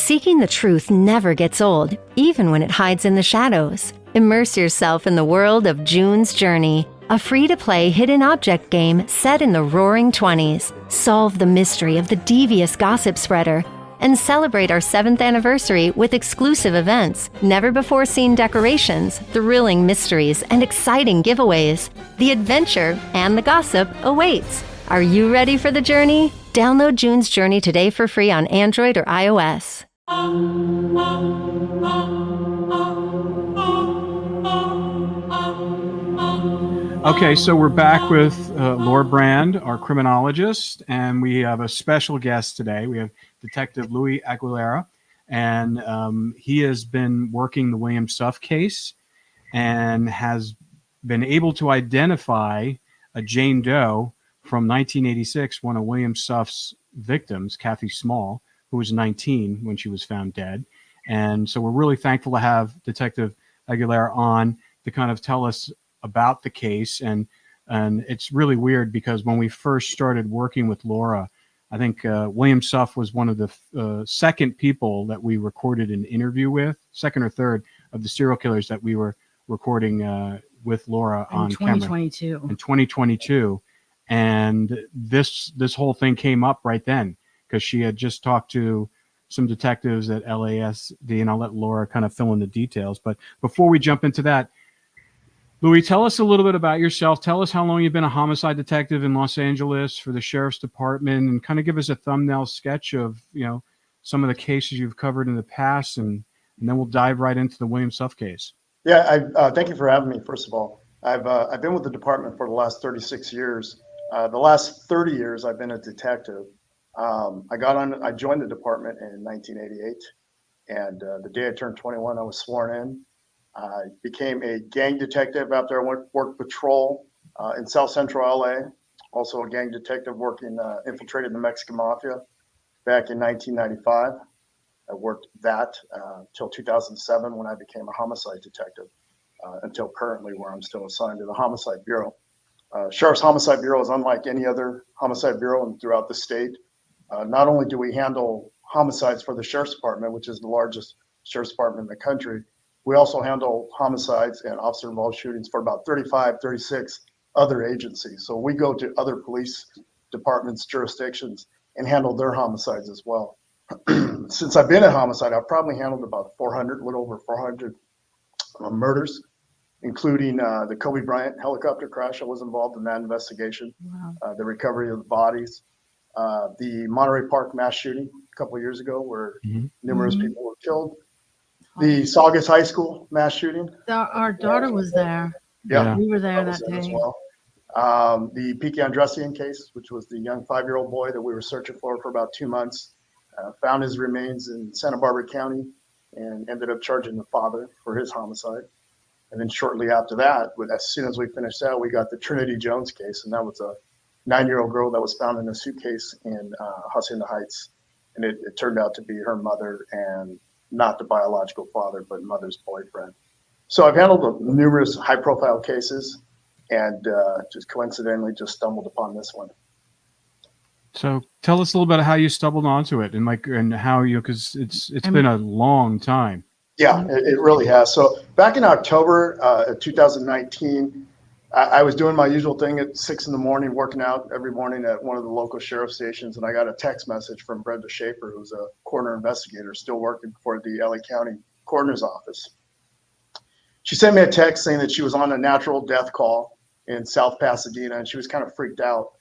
Seeking the truth never gets old, even when it hides in the shadows. Immerse yourself in the world of June's Journey, a free-to-play hidden object game set in the roaring 20s. Solve the mystery of the devious gossip spreader and celebrate our 7th anniversary with exclusive events, never-before-seen decorations, thrilling mysteries, and exciting giveaways. The adventure and the gossip awaits. Are you ready for the journey? Download June's Journey today for free on Android or iOS. Okay, so we're back with Laura Brand, our criminologist, and we have a special guest today. We have Detective Louis Aguilera, and he has been working the William Suff case and has been able to identify a Jane Doe from 1986, one of William Suff's victims, Kathy Small, who was 19 when she was found dead. And so we're really thankful to have Detective Aguilera on to kind of tell us about the case. And it's really weird because when we first started working with Laura, I think William Suff was one of the second people that we recorded an interview with, second or third of the serial killers that we were recording with Laura on camera. In 2022. And this whole thing came up right then because she had just talked to some detectives at LASD, and I'll let Laura kind of fill in the details. But before we jump into that, Louis, tell us a little bit about yourself. Tell us how long you've been a homicide detective in Los Angeles for the Sheriff's Department, and kind of give us a thumbnail sketch of, some of the cases you've covered in the past, and then we'll dive right into the William Suff case. Yeah, thank you for having me, first of all. I've been with the department for the last 36 years. The last 30 years, I've been a detective. I joined the department in 1988, and the day I turned 21, I was sworn in. I became a gang detective after I worked patrol in South Central LA. Also a gang detective infiltrated the Mexican Mafia back in 1995. I worked that till 2007 when I became a homicide detective, until currently where I'm still assigned to the Homicide Bureau. Sheriff's Homicide Bureau is unlike any other homicide bureau throughout the state. Not only do we handle homicides for the Sheriff's Department, which is the largest Sheriff's Department in the country, we also handle homicides and officer-involved shootings for about 35, 36 other agencies. So we go to other police departments, jurisdictions, and handle their homicides as well. Since I've been in homicide, I've probably handled about a little over 400 murders, including the Kobe Bryant helicopter crash. I was involved in that investigation. Wow. The recovery of the bodies, the Monterey Park mass shooting a couple of years ago where numerous people were killed, the Saugus High School mass shooting. Our daughter was there. Yeah, we were there that day as well. The Pique Andressian case, which was the young 5-year-old boy that we were searching for about 2 months, found his remains in Santa Barbara County and ended up charging the father for his homicide. And then shortly after that, as soon as we finished that, we got the Trinity Jones case, and that was a 9-year-old girl that was found in a suitcase in Hacienda Heights, and it turned out to be her mother and not the biological father, but mother's boyfriend. So I've handled numerous high-profile cases, and just coincidentally just stumbled upon this one. So tell us a little bit how you stumbled onto it, and how because it's been a long time. Yeah, it really has. So back in October of 2019, I was doing my usual thing at 6 a.m, working out every morning at one of the local sheriff stations, and I got a text message from Brenda Schaefer, who's a coroner investigator still working for the LA County Coroner's Office. She sent me a text saying that she was on a natural death call in South Pasadena, and she was kind of freaked out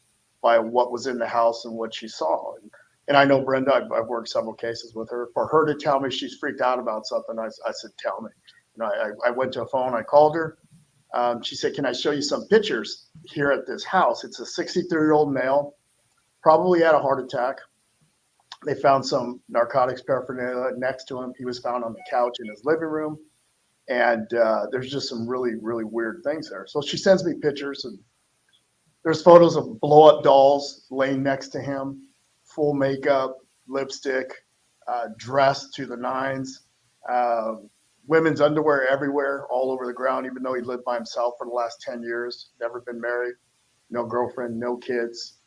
by what was in the house and what she saw. And I know Brenda, I've worked several cases with her. For her to tell me she's freaked out about something, I said, tell me. I went to a phone, I called her. She said, can I show you some pictures here at this house? It's a 63-year-old male, probably had a heart attack. They found some narcotics paraphernalia next to him. He was found on the couch in his living room. And there's just some really, really weird things there. So she sends me pictures, and there's photos of blow-up dolls laying next to him, full makeup, lipstick, dressed to the nines, women's underwear everywhere, all over the ground, even though he lived by himself for the last 10 years, never been married, no girlfriend, no kids.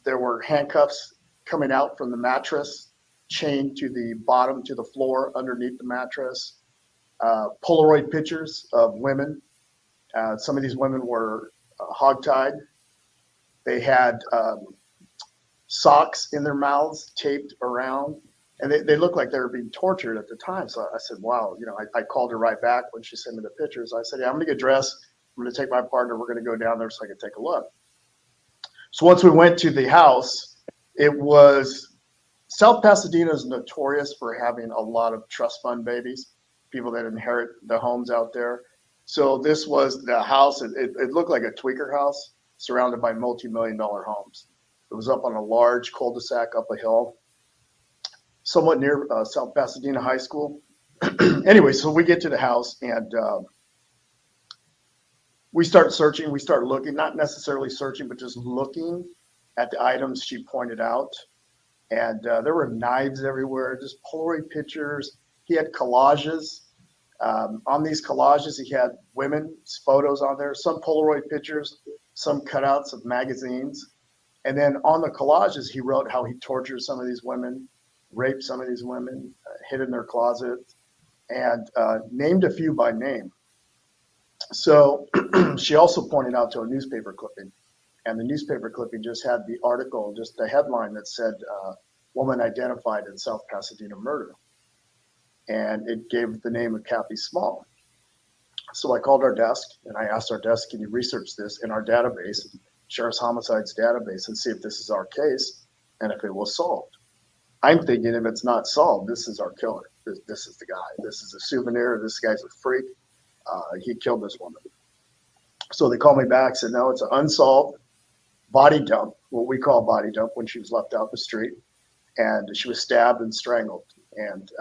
There were handcuffs coming out from the mattress chained to the bottom, to the floor underneath the mattress. Polaroid pictures of women. Some of these women were hogtied. They had socks in their mouths taped around, and they looked like they were being tortured at the time. So I said, wow, I called her right back when she sent me the pictures. I said, yeah, I'm going to get dressed. I'm going to take my partner. We're going to go down there so I can take a look. So once we went to the house, it was South Pasadena is notorious for having a lot of trust fund babies, people that inherit the homes out there. So this was the house. It looked like a tweaker house surrounded by multi-million-dollar homes. It was up on a large cul-de-sac up a hill, somewhat near South Pasadena High School. Anyway, so we get to the house and we start searching. We start looking, not necessarily searching, but just looking at the items she pointed out. And there were knives everywhere, just Polaroid pictures. He had collages. On these collages, he had women's photos on there, some Polaroid pictures, some cutouts of magazines. And then on the collages, he wrote how he tortured some of these women, raped some of these women, hid in their closet, and named a few by name. So she also pointed out to a newspaper clipping, and the newspaper clipping just had the article, just the headline that said, woman identified in South Pasadena murder. And it gave the name of Kathy Small. So I called our desk and I asked our desk, can you research this in our database, Sheriff's Homicides database, and see if this is our case and if it was solved. I'm thinking if it's not solved, this is our killer. This is the guy. This is a souvenir. This guy's a freak. He killed this woman. So they called me back, said, no, it's an unsolved body dump, what we call body dump, when she was left out in the street. And she was stabbed and strangled. And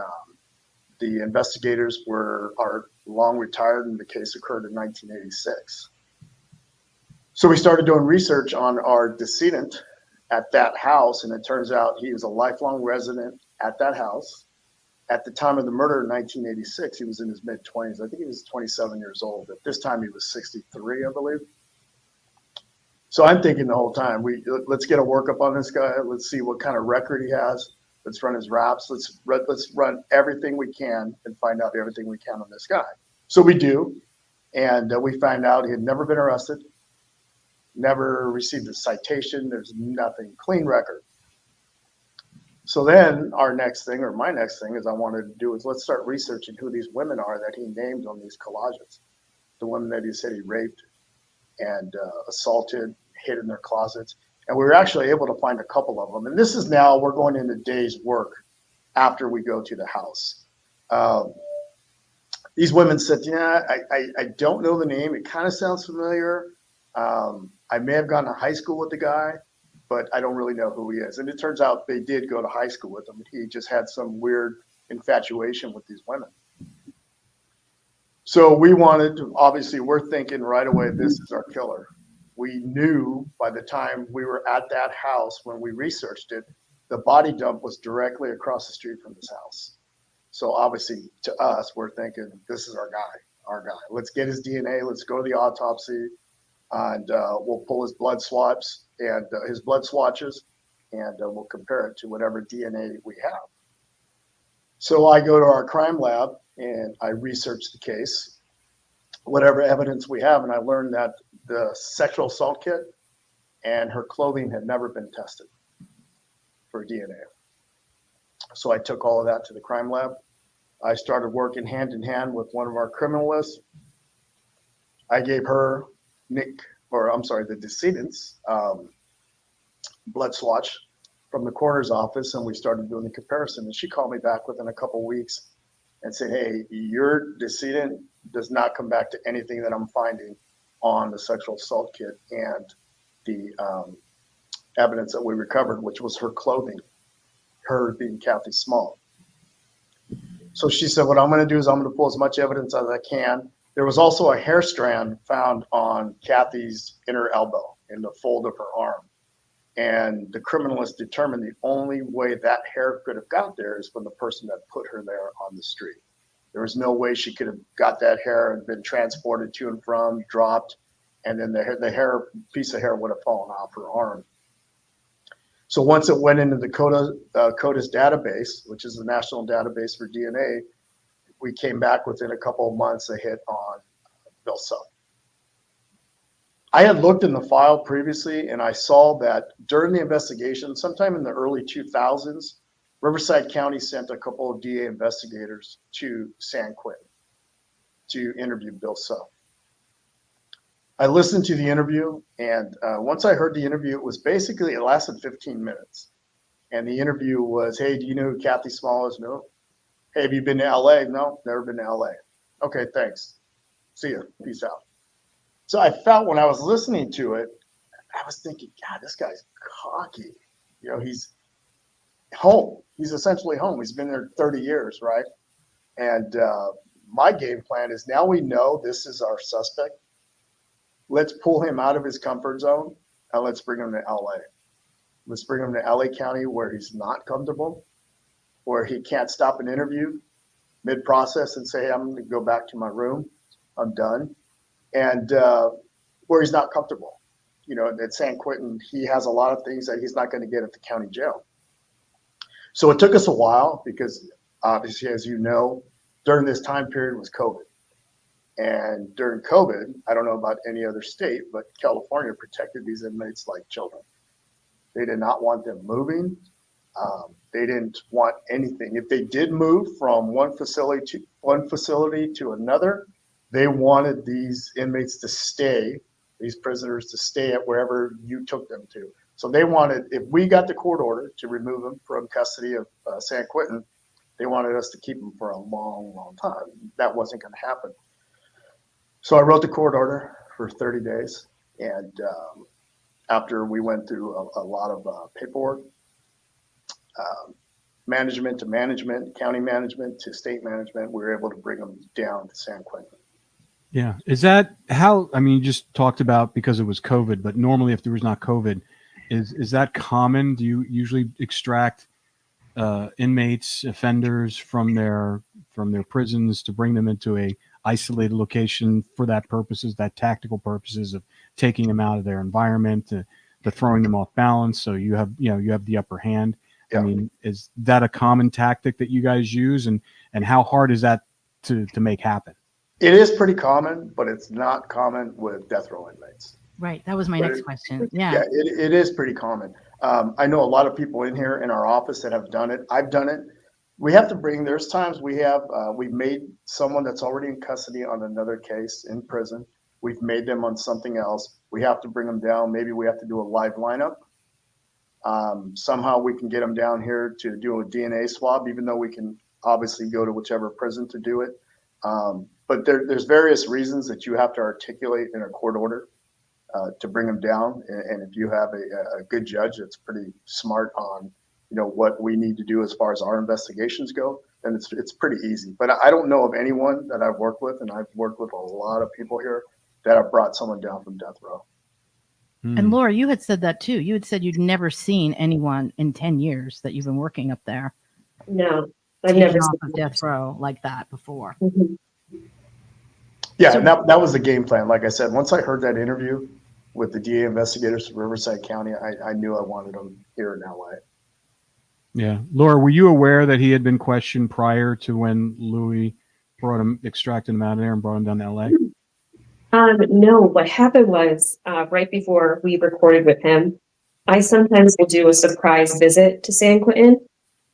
the investigators are long retired, and the case occurred in 1986. So we started doing research on our decedent at that house, and it turns out he was a lifelong resident at that house. At the time of the murder in 1986, he was in his mid-20s. I think he was 27 years old. At this time, he was 63, I believe. So I'm thinking the whole time, let's get a workup on this guy. Let's see what kind of record he has. Let's run his raps. Let's run everything we can and find out everything we can on this guy. So we do, and we find out he had never been arrested, never received a citation. There's nothing, clean record. So then our next thing, or my next thing, is I wanted to do is let's start researching who these women are that he named on these collages. The women that he said he raped and assaulted, hid in their closets. And we were actually able to find a couple of them. And this is now, we're going into days work after we go to the house. These women said, yeah, I don't know the name. It kind of sounds familiar. I may have gone to high school with the guy, but I don't really know who he is. And it turns out they did go to high school with him. He just had some weird infatuation with these women. So we wanted to, obviously, we're thinking right away, this is our killer. We knew by the time we were at that house, when we researched it, the body dump was directly across the street from this house. So obviously to us, we're thinking, this is our guy. Let's get his DNA. Let's go to the autopsy, and we'll pull his blood swabs and his blood swatches, and we'll compare it to whatever DNA we have. So I go to our crime lab and I research the case, whatever evidence we have, and I learned that the sexual assault kit and her clothing had never been tested for DNA. So I took all of that to the crime lab. I started working hand in hand with one of our criminalists. I gave her the decedent's blood swatch from the coroner's office, and we started doing the comparison. And she called me back within a couple of weeks and said, hey, your decedent does not come back to anything that I'm finding on the sexual assault kit and the evidence that we recovered, which was her clothing, her being Kathy Small. So she said, what I'm going to do is I'm going to pull as much evidence as I can. There was also a hair strand found on Kathy's inner elbow in the fold of her arm. And the criminalist determined the only way that hair could have got there is from the person that put her there on the street. There was no way she could have got that hair and been transported to and from, dropped, and then the hair piece of hair would have fallen off her arm. So once it went into the CODIS database, which is the national database for DNA, we came back within a couple of months, a hit on Bill Suff. I had looked in the file previously, and I saw that during the investigation, sometime in the early 2000s, Riverside County sent a couple of DA investigators to San Quentin to interview Bill Suff. I listened to the interview, and once I heard the interview, it lasted 15 minutes. And the interview was, hey, do you know who Kathy Small is? No. Hey, have you been to LA? No, never been to LA. Okay, thanks. See ya. Peace out. So I felt when I was listening to it, I was thinking, God, this guy's cocky. You know, he's home. He's essentially home. He's been there 30 years, right? And my game plan is now we know this is our suspect. Let's pull him out of his comfort zone and let's bring him to LA. Let's bring him to LA County where he's not comfortable, where he can't stop an interview mid-process and say, hey, I'm going to go back to my room. I'm done. And where he's not comfortable. You know, at San Quentin, he has a lot of things that he's not going to get at the county jail. So it took us a while because obviously, as you know, during this time period was COVID. And during COVID, I don't know about any other state, but California protected these inmates like children. They did not want them moving. They didn't want anything. If they did move from one facility to another, they wanted these inmates to stay, these prisoners to stay at wherever you took them to. So they wanted, if we got the court order to remove them from custody of San Quentin, they wanted us to keep them for a long, long time. That wasn't going to happen. So I wrote the court order for 30 days. And after we went through a lot of paperwork, management to management, county management to state management, we were able to bring them down to San Quentin. Yeah. Is that how, I mean, you just talked about because it was COVID, but normally if there was not COVID, is that common? Do you usually extract inmates, offenders from their prisons to bring them into a isolated location for that purposes, that tactical purposes of taking them out of their environment, to throwing them off balance, so you have the upper hand? Yeah. I mean, is that a common tactic that you guys use, and how hard is that to make happen? It is pretty common, but it's not common with death row inmates. Right. That was my next question. Yeah. Yeah, it is pretty common. I know a lot of people in here in our office that have done it. I've done it. We have to bring, there's times we've made someone that's already in custody on another case in prison. We've made them on something else. We have to bring them down. Maybe we have to do a live lineup. Somehow we can get them down here to do a DNA swab, even though we can obviously go to whichever prison to do it. But there's various reasons that you have to articulate in a court order to bring them down. And if you have a good judge that's pretty smart on, what we need to do as far as our investigations go, then it's pretty easy. But I don't know of anyone that I've worked with, and I've worked with a lot of people here, that have brought someone down from death row. And Laura, you had said that too. You had said you'd never seen anyone in 10 years that you've been working up there. No, I've never off seen of death row like that before. Mm-hmm. Yeah, so, and that was the game plan. Like I said, once I heard that interview with the DA investigators from Riverside County, I knew I wanted them here in LA. Yeah. Laura, were you aware that he had been questioned prior to when Louis extracted him out of there and brought him down to LA? No, what happened was right before we recorded with him, I sometimes will do a surprise visit to San Quentin,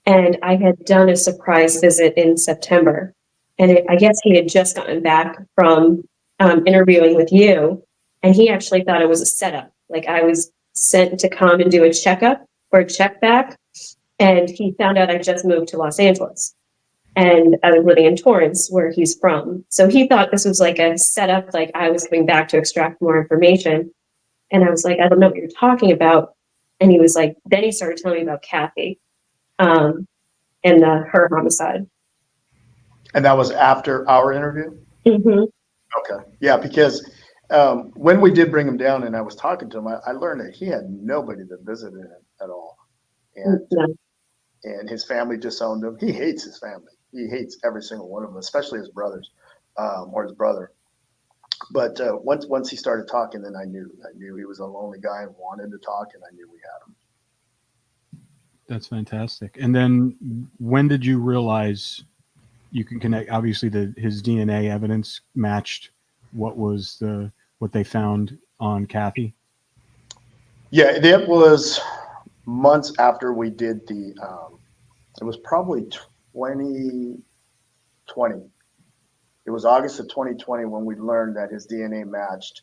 and I had done a surprise visit in September. And I guess he had just gotten back from interviewing with you, and he actually thought it was a setup. Like I was sent to come and do a checkup or a check back, and he found out I just moved to Los Angeles. And I was living in Torrance, where he's from. So he thought this was like a setup, like I was coming back to extract more information. And I was like, I don't know what you're talking about. And he was like, then he started telling me about Kathy and her homicide. And that was after our interview? Mm-hmm. Okay. Yeah, because when we did bring him down and I was talking to him, I learned that he had nobody that visited him at all. And his family disowned him. He hates his family. He hates every single one of them, especially his brothers or his brother. But once he started talking, then I knew he was a lonely guy and wanted to talk, and I knew we had him. That's fantastic. And then when did you realize you can connect? Obviously, his DNA evidence matched what they found on Kathy. Yeah, it was months after we did it was probably 2020. It was August of 2020 when we learned that his DNA matched.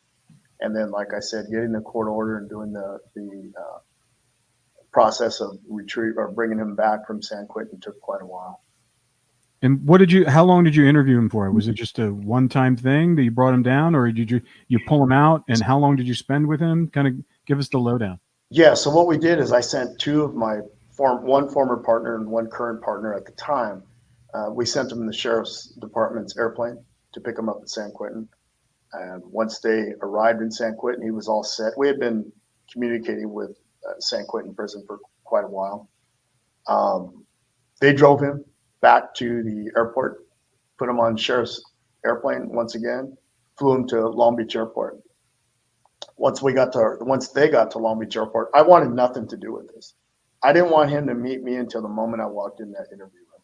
And then, like I said, getting the court order and doing the process of retrieve or bringing him back from San Quentin took quite a while. And how long did you interview him for? Was it just a one-time thing that you brought him down, or did you pull him out? And how long did you spend with him? Kind of give us the lowdown. Yeah. So what we did is I sent two of my one former partner and one current partner at the time. We sent them in the sheriff's department's airplane to pick him up at San Quentin. And once they arrived in San Quentin, he was all set. We had been communicating with San Quentin prison for quite a while. They drove him back to the airport, put him on sheriff's airplane once again, flew him to Long Beach Airport. Once they got to Long Beach Airport, I wanted nothing to do with this. I didn't want him to meet me until the moment I walked in that interview room.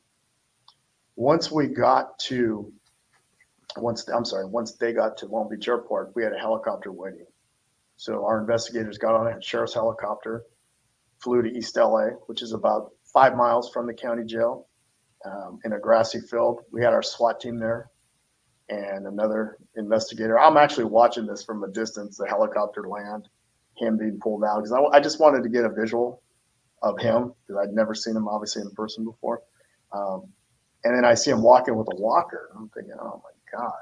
Once they got to Long Beach Airport, we had a helicopter waiting. So our investigators got on a sheriff's helicopter, flew to East LA, which is about 5 miles from the county jail, in a grassy field. We had our SWAT team there and another investigator. I'm actually watching this from a distance, the helicopter land, him being pulled out, because I just wanted to get a visual of him, because I'd never seen him obviously in person before. And then I see him walking with a walker. I'm thinking, oh my God,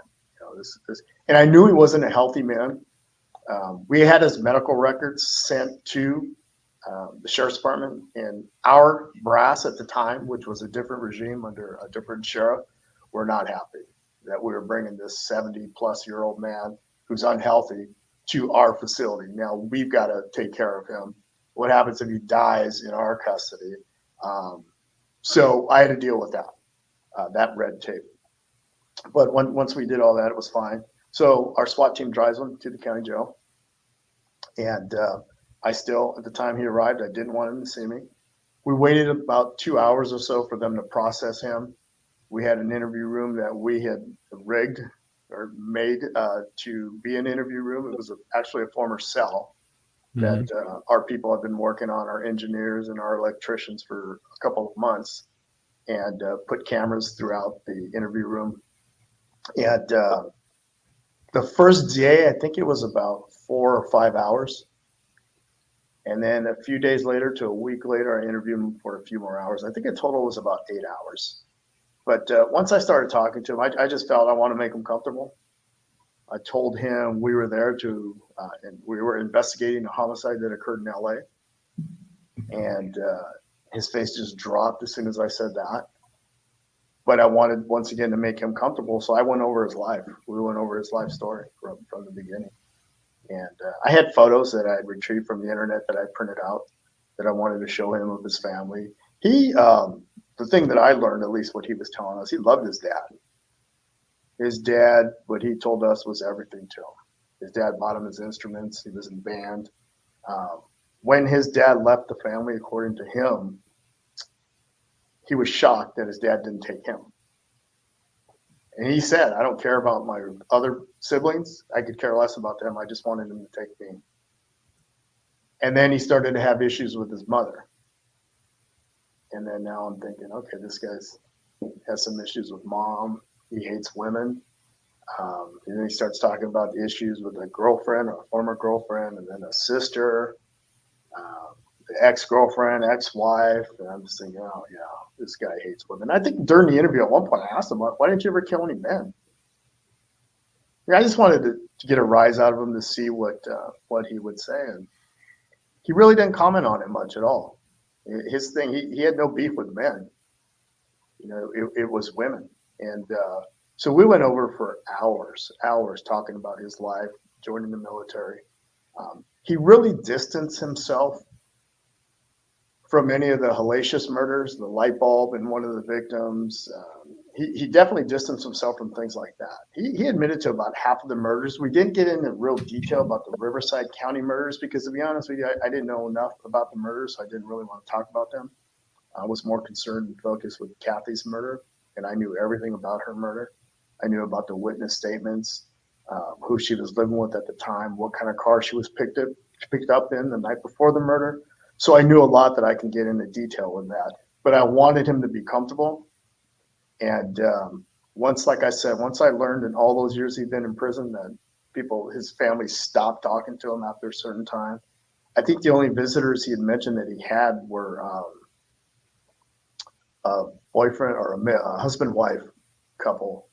this. And I knew he wasn't a healthy man. We had his medical records sent to the sheriff's department, and our brass at the time, which was a different regime under a different sheriff, were not happy that we were bringing this 70-plus-year-old man who's unhealthy to our facility. Now we've got to take care of him. What happens if he dies in our custody? So I had to deal with that red tape. But once we did all that, it was fine. So our SWAT team drives him to the county jail. And I still, at the time he arrived, I didn't want him to see me. We waited about 2 hours or so for them to process him. We had an interview room that we had rigged or made to be an interview room. It was actually a former cell that our people have been working on, our engineers and our electricians, for a couple of months, and put cameras throughout the interview room. And the first day, I think it was about 4 or 5 hours. And then a few days later to a week later, I interviewed him for a few more hours. I think in total was about 8 hours. But once I started talking to him, I just felt I want to make him comfortable. I told him we were there and we were investigating a homicide that occurred in LA. And his face just dropped as soon as I said that. But I wanted, once again, to make him comfortable. So I went over his life. We went over his life story from the beginning. And I had photos that I had retrieved from the internet that I printed out that I wanted to show him of his family. The thing that I learned, at least what he was telling us, he loved his dad. His dad, what he told us, was everything to him. His dad bought him his instruments. He was in band. When his dad left the family, according to him, he was shocked that his dad didn't take him. And he said, I don't care about my other siblings. I could care less about them. I just wanted him to take me. And then he started to have issues with his mother. And then now I'm thinking, okay, this guy has some issues with mom. He hates women. And then he starts talking about the issues with a girlfriend or a former girlfriend, and then a sister, the ex-girlfriend, ex-wife. And I'm just thinking, oh, yeah, this guy hates women. I think during the interview at one point I asked him, why didn't you ever kill any men? Yeah, I just wanted to get a rise out of him to see what he would say. And he really didn't comment on it much at all. His thing, he had no beef with men. It was women. And so we went over for hours talking about his life, joining the military. He really distanced himself from any of the hellacious murders, the light bulb in one of the victims. He definitely distanced himself from things like that. He admitted to about half of the murders. We didn't get into real detail about the Riverside County murders because, to be honest with you, I didn't know enough about the murders, so I didn't really want to talk about them. I was more concerned and focused with Kathy's murder, and I knew everything about her murder. I knew about the witness statements, who she was living with at the time, what kind of car she was picked up in the night before the murder. So I knew a lot that I can get into detail with that. But I wanted him to be comfortable. And once I learned in all those years he'd been in prison that his family stopped talking to him after a certain time. I think the only visitors he had mentioned that he had were a boyfriend or a husband-wife couple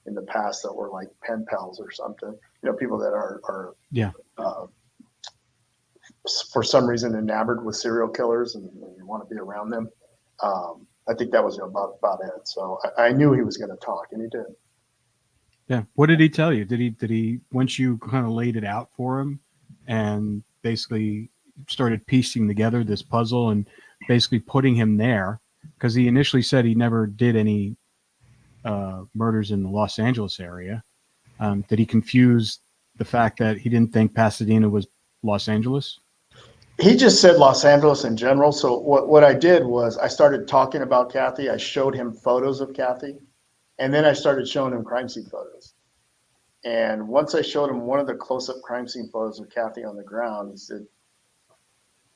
in the past that were like pen pals or something. People that are for some reason enamored with serial killers and you want to be around them. I think that was about it. So I knew he was going to talk, and he did. Yeah. What did he tell you? Did he once you kind of laid it out for him and basically started piecing together this puzzle and basically putting him there? Because he initially said he never did any murders in the Los Angeles area. Did he confuse the fact that he didn't think Pasadena was Los Angeles? He just said Los Angeles in general. So what I did was I started talking about Kathy. I showed him photos of Kathy, and then I started showing him crime scene photos. And once I showed him one of the close-up crime scene photos of Kathy on the ground, he said,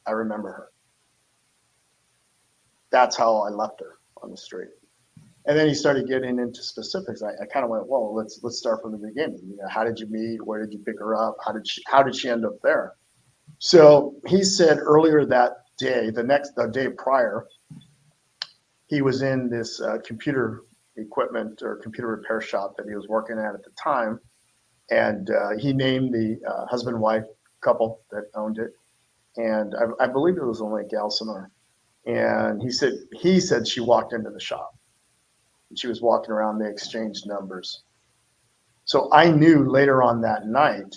I remember her. That's how I left her on the street. And then he started getting into specifics. I kind of went, well, let's start from the beginning. How did you meet? Where did you pick her up? How did she end up there? So he said earlier that day, the day prior, he was in this computer equipment or computer repair shop that he was working at the time. And he named the husband-wife couple that owned it. And I believe it was on Lake Elsinore. And he said she walked into the shop. She was walking around, they exchanged numbers. So I knew later on that night,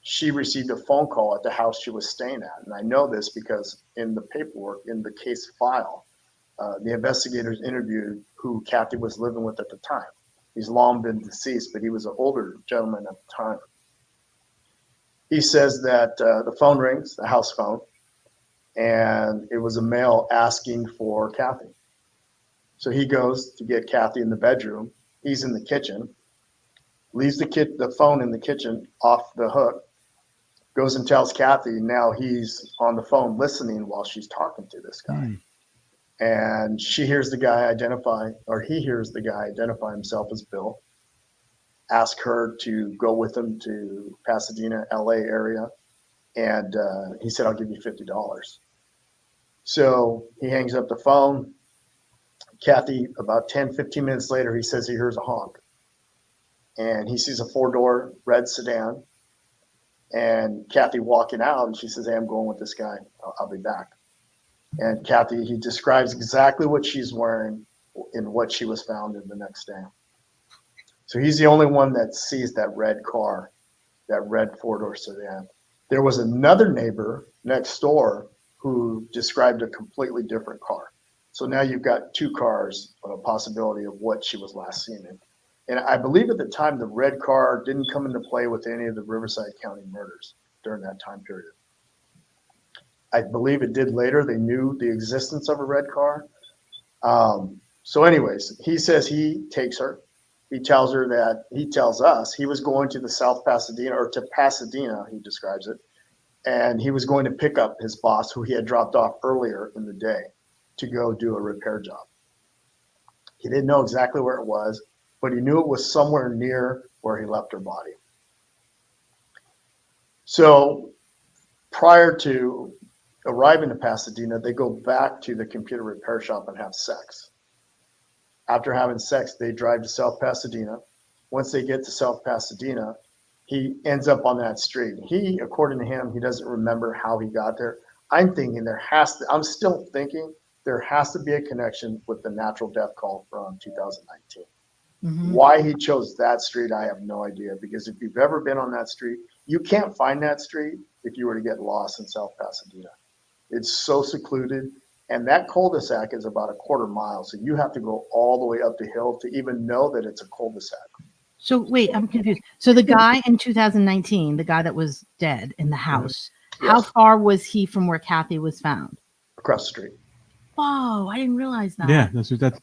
she received a phone call at the house she was staying at. And I know this because in the paperwork, in the case file, the investigators interviewed who Kathy was living with at the time. He's long been deceased, but he was an older gentleman at the time. He says that the phone rings, the house phone, and it was a male asking for Kathy. So he goes to get Kathy in the bedroom. He's in the kitchen, leaves the phone in the kitchen off the hook, goes and tells Kathy. Now he's on the phone listening while she's talking to this guy. And he hears the guy identify himself as Bill, ask her to go with him to Pasadena, LA area. And he said, I'll give you $50. So he hangs up the phone. Kathy, about 10, 15 minutes later, he says he hears a honk. And he sees a 4-door red sedan. And Kathy walking out, and she says, hey, I'm going with this guy. I'll be back. And Kathy, he describes exactly what she's wearing and what she was found in the next day. So he's the only one that sees that red car, that red 4-door sedan. There was another neighbor next door who described a completely different car. So now you've got two cars on a possibility of what she was last seen in. And I believe at the time, the red car didn't come into play with any of the Riverside County murders during that time period. I believe it did later. They knew the existence of a red car. So anyways, he says he takes her. He tells us he was going to the South Pasadena, or to Pasadena, he describes it. And he was going to pick up his boss, who he had dropped off earlier in the day, to go do a repair job. He didn't know exactly where it was, but he knew it was somewhere near where he left her body. So prior to arriving to Pasadena, they go back to the computer repair shop and have sex. After having sex, they drive to South Pasadena. Once they get to South Pasadena, he ends up on that street. According to him, he doesn't remember how he got there. I'm still thinking there has to be a connection with the natural death call from 2019. Mm-hmm. Why he chose that street, I have no idea, because if you've ever been on that street, you can't find that street if you were to get lost in South Pasadena. It's so secluded, and that cul-de-sac is about a quarter mile, so you have to go all the way up the hill to even know that it's a cul-de-sac. So wait, I'm confused. So the guy in 2019, the guy that was dead in the house, yes. How far was he from where Kathy was found? Across the street. Whoa, I didn't realize that. Yeah,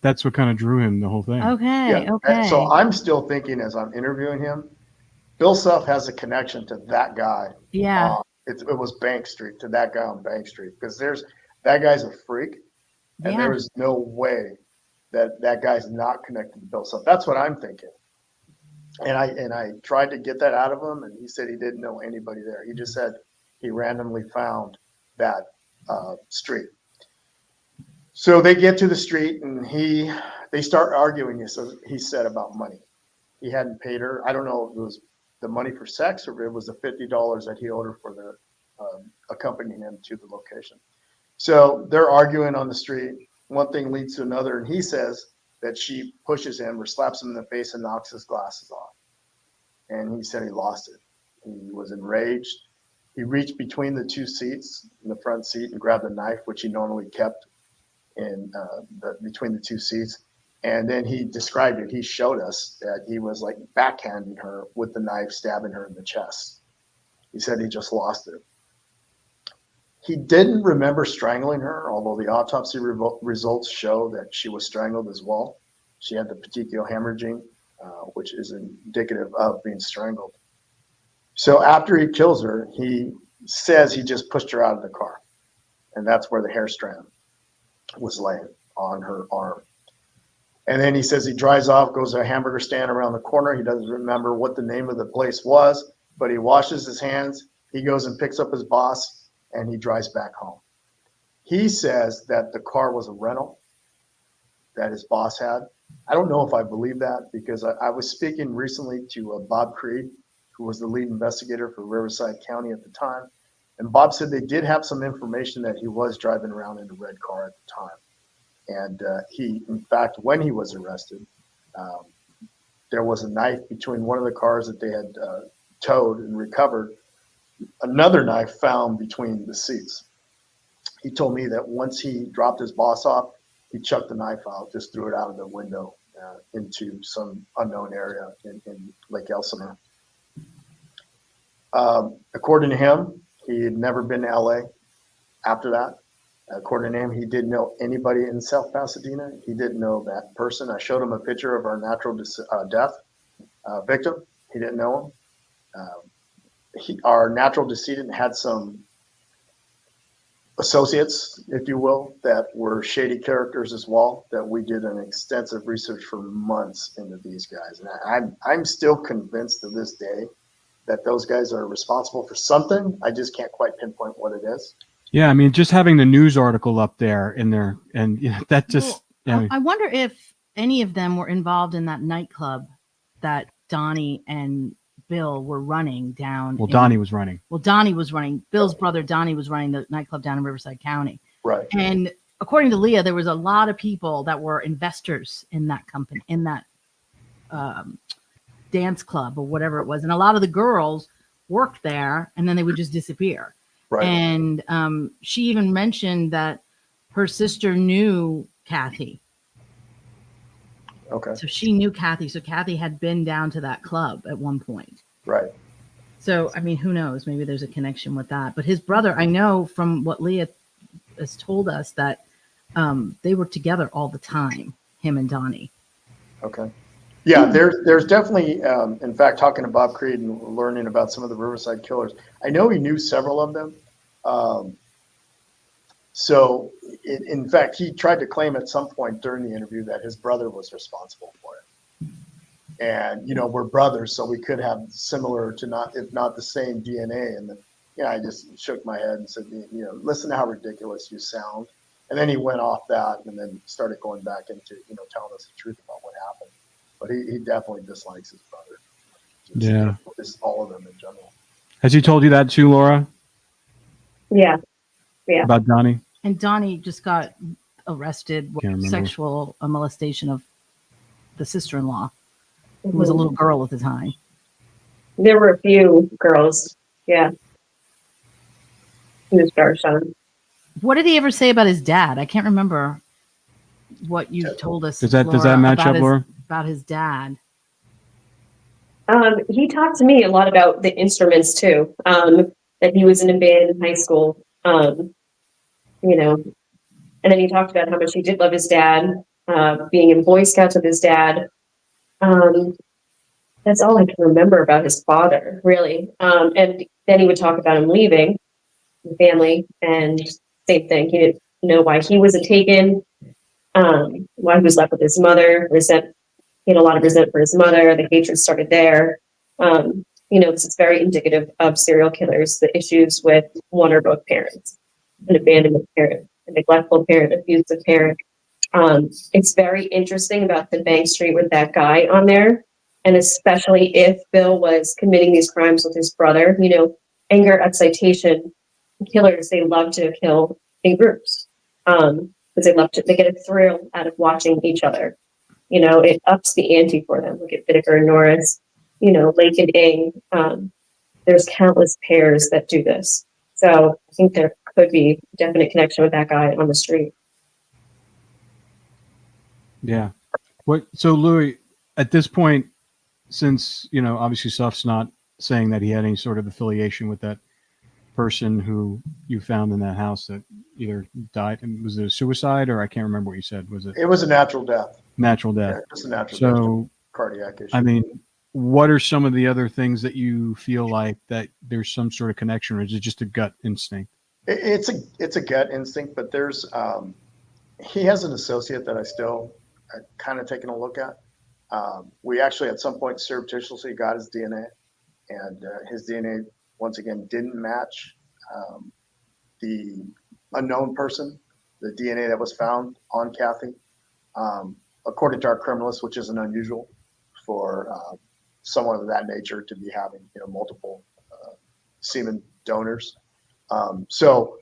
that's what kind of drew him, the whole thing. Okay, Yeah. okay. And so I'm still thinking as I'm interviewing him, Bill Suff has a connection to that guy. Yeah. It was Bank Street, to that guy on Bank Street, because that guy's a freak, and Yeah. there is no way that guy's not connected to Bill Suff. That's what I'm thinking. And I tried to get that out of him, and he said he didn't know anybody there. He just said he randomly found that street. So they get to the street, and they start arguing. He said about money. He hadn't paid her. I don't know if it was the money for sex or if it was the $50 that he owed her for the accompanying him to the location. So they're arguing on the street. One thing leads to another, and he says that she pushes him or slaps him in the face and knocks his glasses off. And he said he lost it. He was enraged. He reached between the two seats, in the front seat, and grabbed a knife, which he normally kept in between the two seats. And then he described it. He showed us that he was like backhanding her with the knife, stabbing her in the chest. He said he just lost it. He didn't remember strangling her, although the autopsy results show that she was strangled as well. She had the petechial hemorrhaging, which is indicative of being strangled. So after he kills her, he says he just pushed her out of the car. And that's where the hair strand was laying on her arm. And then he says he drives off, goes to a hamburger stand around the corner. He doesn't remember what the name of the place was, but he washes his hands. He goes and picks up his boss, and he drives back home. He says that the car was a rental that his boss had. I don't know if I believe that, because I was speaking recently to Bob Creed, who was the lead investigator for Riverside County at the time. And Bob said they did have some information that he was driving around in a red car at the time. And he, in fact, when he was arrested, there was a knife between one of the cars that they had towed and recovered, another knife found between the seats. He told me that once he dropped his boss off, he chucked the knife out, just threw it out of the window into some unknown area in Lake Elsinore. According to him, he had never been to LA after that. According to him, he didn't know anybody in South Pasadena. He didn't know that person. I showed him a picture of our natural death victim. He didn't know him. Our natural decedent had some associates, if you will, that were shady characters as well, that we did an extensive research for months into these guys. And I'm still convinced to this day that those guys are responsible for something. I just can't quite pinpoint what it is. Yeah, I mean, just having the news article up there in there, and that just. Well, I wonder if any of them were involved in that nightclub that Donnie and Bill were running down. Well, Donnie was running. Well, Donnie was running. Bill's brother Donnie was running the nightclub down in Riverside County. Right. And according to Leah, there was a lot of people that were investors in that company, in that dance club or whatever it was, and a lot of the girls worked there, and then they would just disappear. Right. And she even mentioned that her sister knew Kathy. Okay. So she knew Kathy. So Kathy had been down to that club at one point. Right. So, I mean, who knows? Maybe there's a connection with that. But his brother, I know from what Leah has told us that they were together all the time, him and Donnie. Okay. Yeah, there's definitely, in fact, talking to Bob Creed and learning about some of the Riverside killers, I know he knew several of them. In fact, he tried to claim at some point during the interview that his brother was responsible for it. And, we're brothers, so we could have similar to if not the same DNA. And then, I just shook my head and said, listen to how ridiculous you sound. And then he went off that and then started going back into, telling us the truth about what happened. But he definitely dislikes his brother. Just all of them in general. Has he told you that too, Laura? Yeah. About Donnie? And Donnie just got arrested with sexual molestation of the sister-in-law, who was a little girl at the time. There were a few girls. Yeah. He was dark on. What did he ever say about his dad? I can't remember what you told us. Does that match up, Laura? About his dad. He talked to me a lot about the instruments too. That he was in a band in high school. And then he talked about how much he did love his dad, being in Boy Scouts with his dad. That's all I can remember about his father, really. And then he would talk about him leaving the family, and same thing. He didn't know why he wasn't taken, why he was left with his mother. He had a lot of resentment for his mother. The hatred started there. This is very indicative of serial killers, the issues with one or both parents, an abandonment parent, a neglectful parent, abusive parent. It's very interesting about the Bank Street with that guy on there. And especially if Bill was committing these crimes with his brother, anger excitation killers, they love to kill in groups. Because they get a thrill out of watching each other. It ups the ante for them. Look at Whitaker and Norris, Lake and Ing. There's countless pairs that do this. So I think there could be a definite connection with that guy on the street. Yeah. So Louis, at this point, since, obviously Suff's not saying that he had any sort of affiliation with that person who you found in that house that either died, and was it a suicide, or I can't remember what you said. Was it? It was a natural death. Natural death. Yeah, just a natural death. So, Cardiac issue. I mean, what are some of the other things that you feel like that there's some sort of connection, or is it just a gut instinct? It's a gut instinct, but there's he has an associate that I still kind of taking a look at. We actually at some point surreptitiously got his DNA, and his DNA once again didn't match the unknown person, the DNA that was found on Kathy. According to our criminalists, which isn't unusual for someone of that nature to be having multiple semen donors. So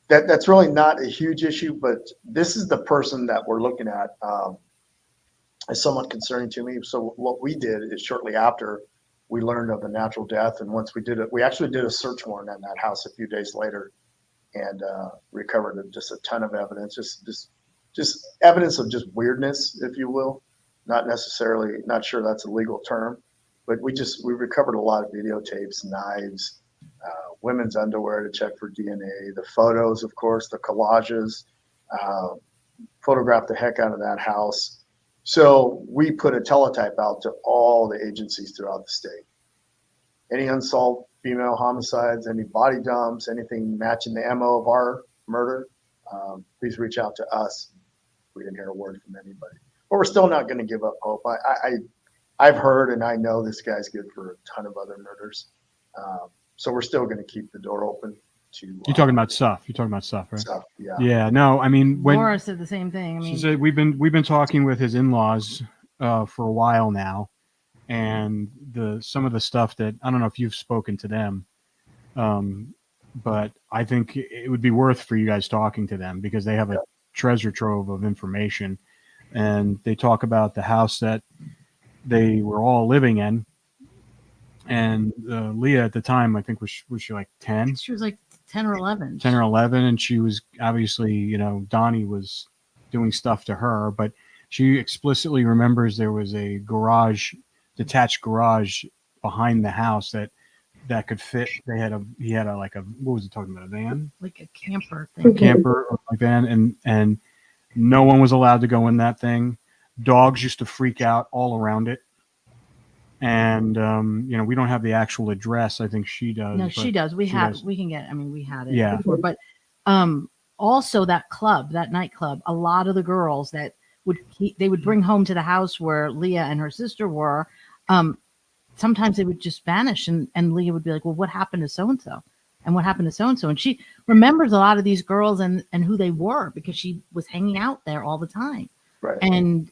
that's really not a huge issue, but this is the person that we're looking at is somewhat concerning to me. So what we did is shortly after we learned of the natural death, and once we did it, we actually did a search warrant in that house a few days later, and recovered just a ton of evidence, just evidence of just weirdness, if you will. Not necessarily, not sure that's a legal term, but we recovered a lot of videotapes, knives, women's underwear to check for DNA, the photos, of course, the collages, photographed the heck out of that house. So we put a teletype out to all the agencies throughout the state. Any unsolved female homicides, any body dumps, anything matching the MO of our murder, please reach out to us. We didn't hear a word from anybody. But we're still not going to give up hope. I've heard and I know this guy's good for a ton of other murders. So we're still going to keep the door open to. You're talking about Suff. You're talking about Suff, right? Stuff, yeah. Yeah. No, I mean, when Laura said the same thing. I mean, she said we've been talking with his in-laws for a while now, and some of the stuff that I don't know if you've spoken to them, but I think it would be worth for you guys talking to them because they have a treasure trove of information, and they talk about the house that they were all living in. And Leah at the time, I think was she like 10? she was like 10 or 11. 10 or 11, and she was obviously, Donnie was doing stuff to her, but she explicitly remembers there was a detached garage behind the house that could fit. He had a what was he talking about? A van? Like a camper A thing. camper or a van, and no one was allowed to go in that thing. Dogs used to freak out all around it. And we don't have the actual address. I think she does. No, she does. We had it before. But also that nightclub, a lot of the girls that they would bring home to the house where Leah and her sister were, sometimes they would just vanish, and Leah would be like, well, what happened to so-and-so? And what happened to so-and-so? And she remembers a lot of these girls and who they were because she was hanging out there all the time. Right. And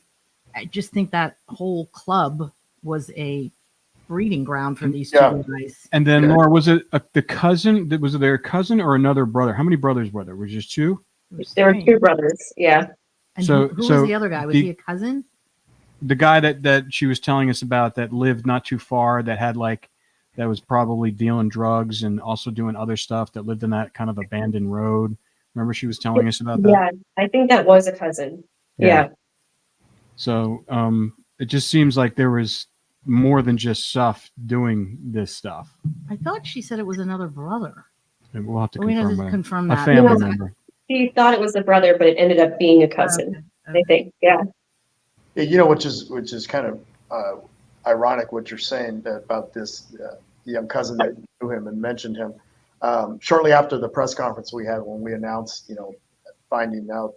I just think that whole club was a breeding ground for these two guys. And then Laura, was it the cousin? Was it their cousin or another brother? How many brothers were there? Was just two? There were two brothers. Yeah. And who was the other guy? Was he a cousin? The guy that she was telling us about that lived not too far, that was probably dealing drugs and also doing other stuff, that lived in that kind of abandoned road. Remember she was telling us about that? Yeah, I think that was a cousin. Yeah. So it just seems like there was more than just Suff doing this stuff. I thought she said it was another brother. We'll have to We have to confirm confirm a that. family member. He thought it was the brother, but it ended up being a cousin. Okay. I think. Yeah. Yeah, you know, which is kind of ironic what you're saying about this young cousin that knew him and mentioned him. Shortly after the press conference we had when we announced, finding out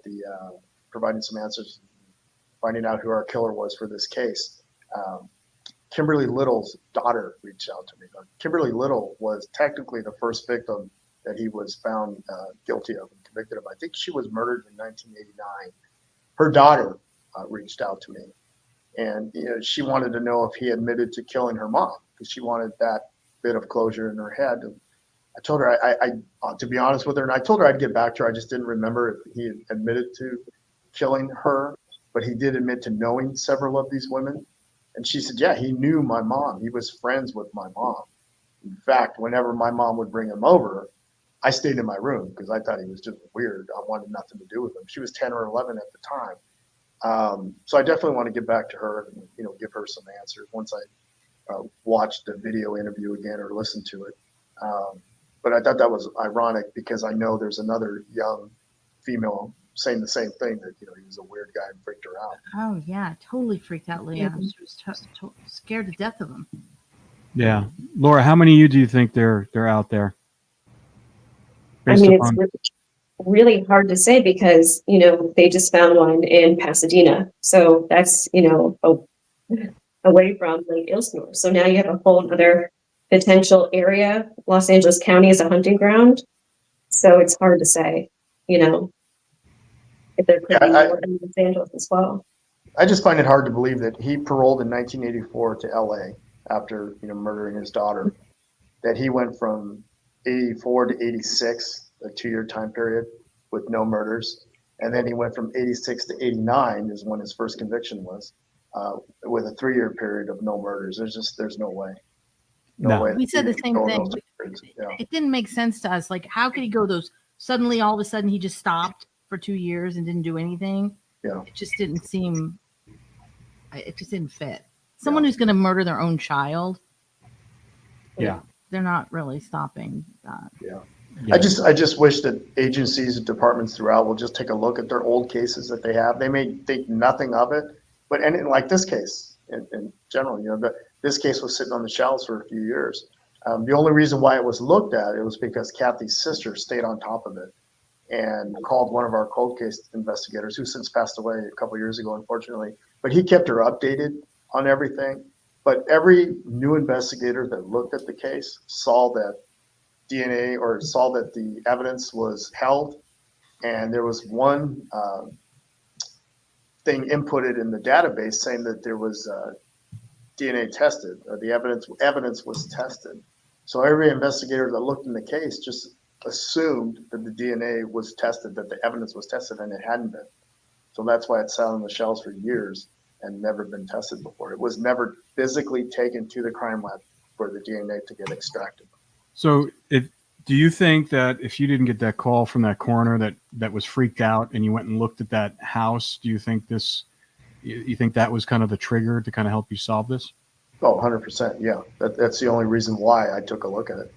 providing some answers, finding out who our killer was for this case, Kimberly Little's daughter reached out to me. Kimberly Little was technically the first victim that he was found guilty of and convicted of. I think she was murdered in 1989. Her daughter reached out to me, and she wanted to know if he admitted to killing her mom because she wanted that bit of closure in her head. I told her I to be honest with her, and I told her I'd get back to her. I just didn't remember if he admitted to killing her, but he did admit to knowing several of these women. And she said, yeah, he knew my mom. He was friends with my mom. In fact, whenever my mom would bring him over, I stayed in my room because I thought he was just weird. I wanted nothing to do with him. She was 10 or 11 at the time. So I definitely want to get back to her and, give her some answers once I watch the video interview again or listen to it. But I thought that was ironic because I know there's another young female saying the same thing, that he was a weird guy and freaked her out. Oh yeah, totally freaked out Leah. She was scared to death of him. Yeah, Laura, how many of you do you think they're out there? It's really hard to say because they just found one in Pasadena, so that's away from Lake Elsinore. So now you have a whole other potential area. Los Angeles County is a hunting ground, so it's hard to say. If there could be more in Los Angeles as well. I just find it hard to believe that he paroled in 1984 to LA after murdering his daughter, that he went from 84 to 86, a 2-year time period with no murders, and then he went from 86 to 89 is when his first conviction was, with a 3-year period of no murders. There's no way. No way. We said the same thing. It didn't make sense to us. Like, how could he go those? Suddenly, all of a sudden, he just stopped for 2 years and didn't do anything. Yeah. It just didn't seem. It just didn't fit. Someone who's going to murder their own child. Yeah. They're not really stopping that. Yeah. I just wish that agencies and departments throughout will just take a look at their old cases that they have. They may think nothing of it, but like this case in general, this case was sitting on the shelves for a few years. The only reason why it was looked at, it was because Kathy's sister stayed on top of it and called one of our cold case investigators, who since passed away a couple of years ago, unfortunately. But he kept her updated on everything. But every new investigator that looked at the case saw that DNA, or saw that the evidence was held, and there was one thing inputted in the database saying that there was DNA tested, or the evidence was tested. So every investigator that looked in the case just assumed that the DNA was tested, that the evidence was tested, and it hadn't been. So that's why it sat on the shelves for years and never been tested before. It was never physically taken to the crime lab for the DNA to get extracted. So do you think that if you didn't get that call from that coroner that was freaked out and you went and looked at that house, do you think you think that was kind of the trigger to kind of help you solve this? Oh, 100%. Yeah. That's the only reason why I took a look at it,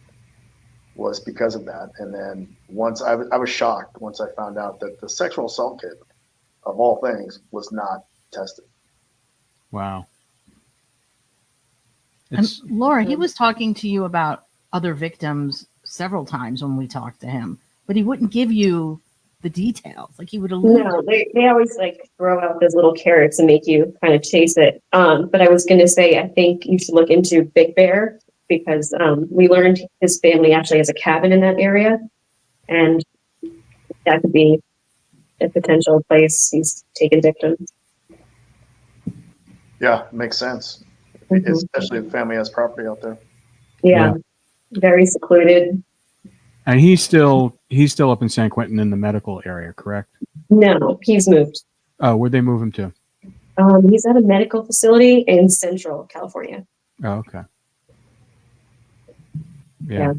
was because of that. And then once I was shocked once I found out that the sexual assault kit, of all things, was not tested. Wow. And Laura, he was talking to you about other victims several times when we talked to him, but he wouldn't give you the details. Like, he would allude. No, they always throw out those little carrots and make you kind of chase it. But I was going to say, I think you should look into Big Bear, because we learned his family actually has a cabin in that area, and that could be a potential place he's taken victims. Yeah, makes sense. Mm-hmm. Especially if the family has property out there. Yeah. Very secluded. And he's still up in San Quentin in the medical area, correct? No, he's moved. Oh, where'd they move him to? He's at a medical facility in Central California. Oh, okay. Yeah.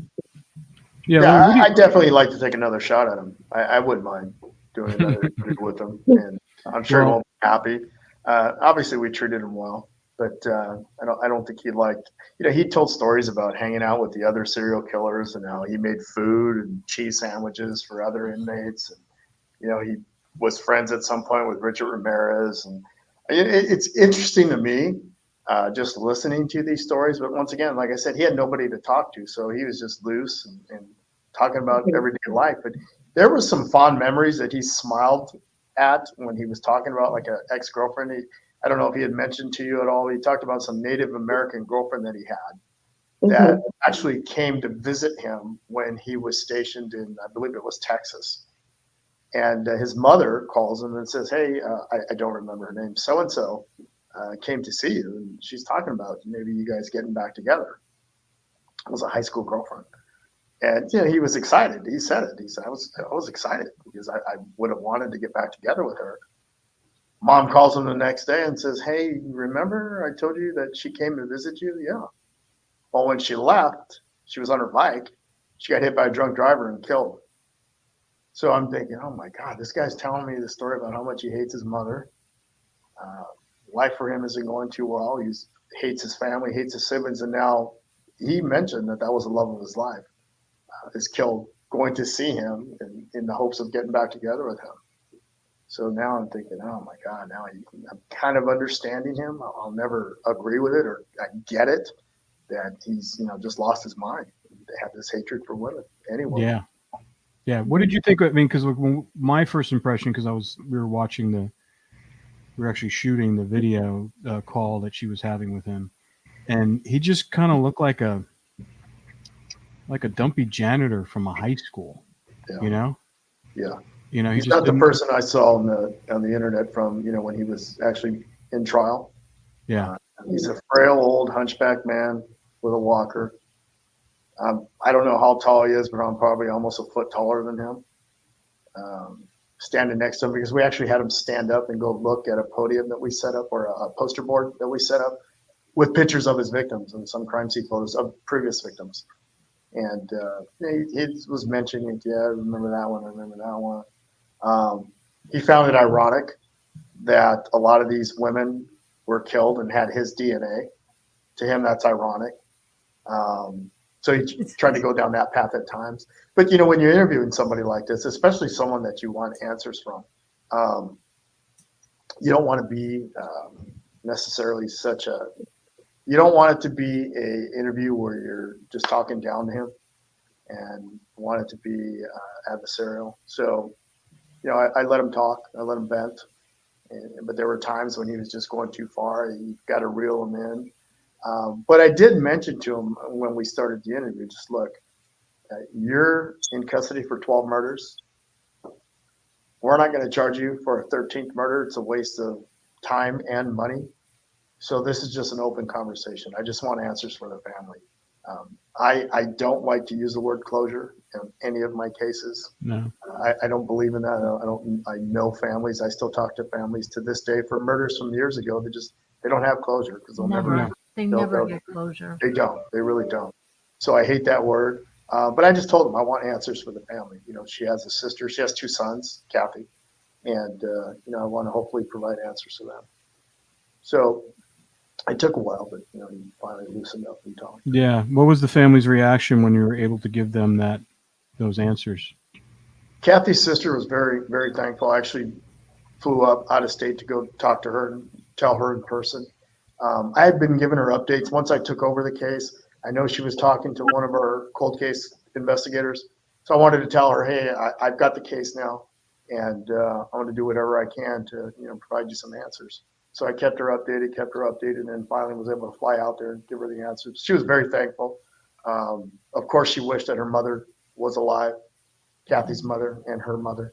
I definitely like to take another shot at him. I wouldn't mind doing another interview with him, and I'm sure he won't be happy. Obviously, we treated him well, but I don't think he liked. He told stories about hanging out with the other serial killers and how he made food and cheese sandwiches for other inmates, and he was friends at some point with Richard Ramirez. And it's interesting to me just listening to these stories. But once again, like I said, he had nobody to talk to. So he was just loose and talking about everyday life. But there were some fond memories that he smiled at when he was talking about like an ex-girlfriend. I don't know if he had mentioned to you at all. He talked about some Native American girlfriend that he had that actually came to visit him when he was stationed in, I believe it was Texas. And his mother calls him and says, hey, I don't remember her name, so-and-so came to see you. And she's talking about maybe you guys getting back together. It was a high school girlfriend. And he was excited. He said it. He said, I was excited because I would have wanted to get back together with her. Mom calls him the next day and says, hey, remember I told you that she came to visit you? Yeah. Well, when she left, she was on her bike. She got hit by a drunk driver and killed. So I'm thinking, oh my God, this guy's telling me the story about how much he hates his mother. Life for him isn't going too well. He hates his family, hates his siblings. And now he mentioned that was the love of his life. Is killed going to see him in the hopes of getting back together with him. So now I'm thinking, oh my God, now I'm kind of understanding him. I'll never agree with it, or I get it that he's, just lost his mind. They have this hatred for women. Anyway. Yeah. Yeah. What did you think? I mean, because my first impression, because we were actually shooting the video call that she was having with him, and he just kind of looked like a dumpy janitor from a high school, Yeah. He's not the person I saw on the internet from, when he was actually in trial. Yeah. He's a frail old hunchback man with a walker. I don't know how tall he is, but I'm probably almost a foot taller than him. Standing next to him, because we actually had him stand up and go look at a podium that we set up, or a poster board that we set up with pictures of his victims and some crime scene photos of previous victims. And he was mentioning, I remember that one. He found it ironic that a lot of these women were killed and had his DNA. To him, that's ironic. So he tried to go down that path at times. But, when you're interviewing somebody like this, especially someone that you want answers from, you don't want to be necessarily you don't want it to be an interview where you're just talking down to him and want it to be adversarial. So, I let him talk. I let him vent. But there were times when he was just going too far. You got to reel him in. But I did mention to him when we started the interview, just look, you're in custody for 12 murders. We're not going to charge you for a 13th murder. It's a waste of time and money. So this is just an open conversation. I just want answers for the family. I don't like to use the word closure in any of my cases. No, I don't believe in that. I know families. I still talk to families to this day for murders from years ago. They don't have closure because they'll never get closure. They don't. They really don't. So I hate that word. But I just told them I want answers for the family. She has a sister. She has two sons, Kathy, and I want to hopefully provide answers to them. So it took a while, but he finally loosened up and talked. Yeah. What was the family's reaction when you were able to give them those answers? Kathy's sister was very, very thankful. I actually flew up out of state to go talk to her and tell her in person. I had been giving her updates once I took over the case. I know she was talking to one of our cold case investigators, so I wanted to tell her, hey, I've got the case now, and I want to do whatever I can to provide you some answers. So I kept her updated, and then finally was able to fly out there and give her the answers. She was very thankful. Of course, she wished that her mother was alive, Kathy's mother and her mother,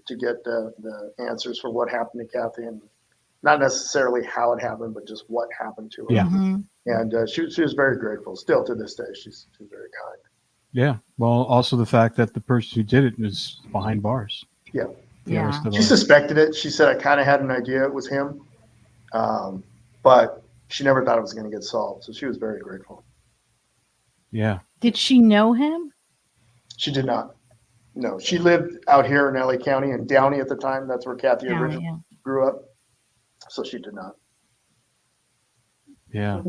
to get the answers for what happened to Kathy, and not necessarily how it happened, but just what happened to her. Yeah. Mm-hmm. And she was very grateful. Still to this day, she's very kind. Yeah. Well, also the fact that the person who did it is behind bars. Yeah. Yeah. She suspected it. She said, I kind of had an idea it was him. But she never thought it was going to get solved. So she was very grateful. Yeah. Did she know him? She did not. No, she lived out here in LA County and Downey at the time. That's where Kathy originally grew up. So she did not. Yeah.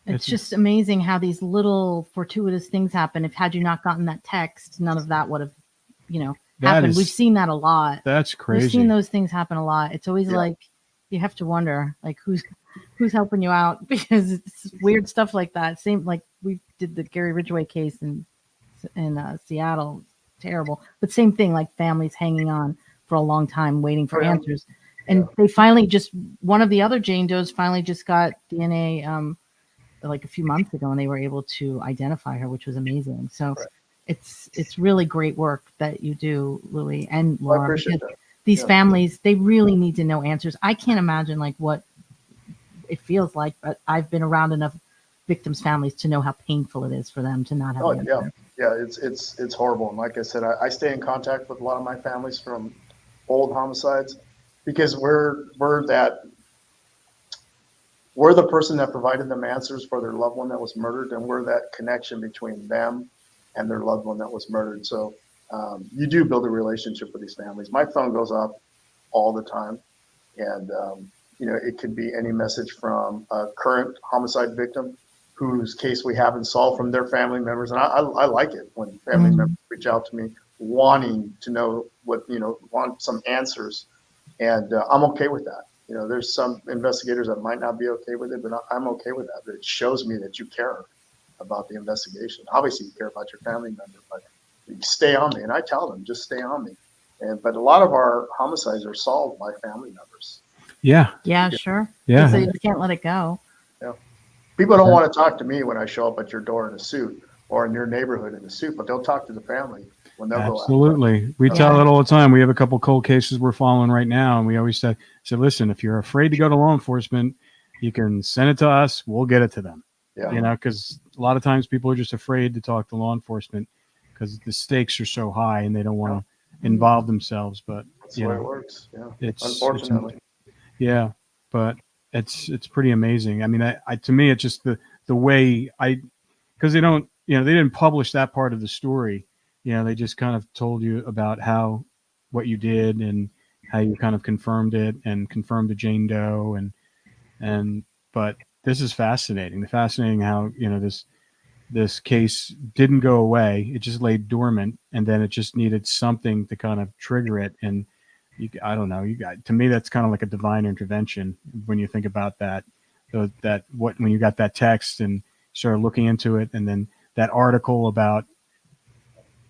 It's just amazing how these little fortuitous things happen. Had you not gotten that text, none of that would have happen. is, We've seen that a lot. That's crazy. We've seen those things happen a lot. It's always Yeah. like you have to wonder like who's helping you out because it's weird stuff like that. Same like we did the Gary Ridgway case in Seattle. Terrible. But same thing, like families hanging on for a long time waiting for answers. And they finally one of the other Jane Does finally just got DNA like a few months ago, and they were able to identify her, which was amazing. So it's really great work that you do, Louis and Laura. I appreciate that. These families, they really need to know answers. I can't imagine like what it feels like, but I've been around enough victims' families to know how painful it is for them to not have answers. Yeah, it's horrible. And like I said, I stay in contact with a lot of my families from old homicides because we're the person that provided them answers for their loved one that was murdered, and we're that connection between them and their loved one that was murdered. So you do build a relationship with these families. My phone goes up all the time, and it could be any message from a current homicide victim whose case we haven't solved from their family members. And I like it when family members reach out to me wanting to know want some answers. And I'm okay with that. There's some investigators that might not be okay with it, but I'm okay with that. It shows me that you care about the investigation. Obviously, you care about your family member, but you stay on me. And I tell them, just stay on me. But a lot of our homicides are solved by family members. Yeah. Yeah, sure. Yeah. So you just can't let it go. Yeah. People don't want to talk to me when I show up at your door in a suit or in your neighborhood in a suit, but they'll talk to the family when they'll go out. Absolutely. We tell it all the time. We have a couple cold cases we're following right now, and we always say, listen, if you're afraid to go to law enforcement, you can send it to us. We'll get it to them. Yeah. Because a lot of times people are just afraid to talk to law enforcement because the stakes are so high and they don't want to involve themselves. But that's the way it works. Yeah. It's unfortunately. But it's pretty amazing. I mean, to me, it's just the way because they don't, they didn't publish that part of the story. They just kind of told you about what you did and how you kind of confirmed it and confirmed the Jane Doe but this is fascinating. Fascinating how, this case didn't go away. It just lay dormant, and then it just needed something to kind of trigger it. And I don't know, to me, that's kind of like a divine intervention when you think about that, when you got that text and started looking into it, and then that article about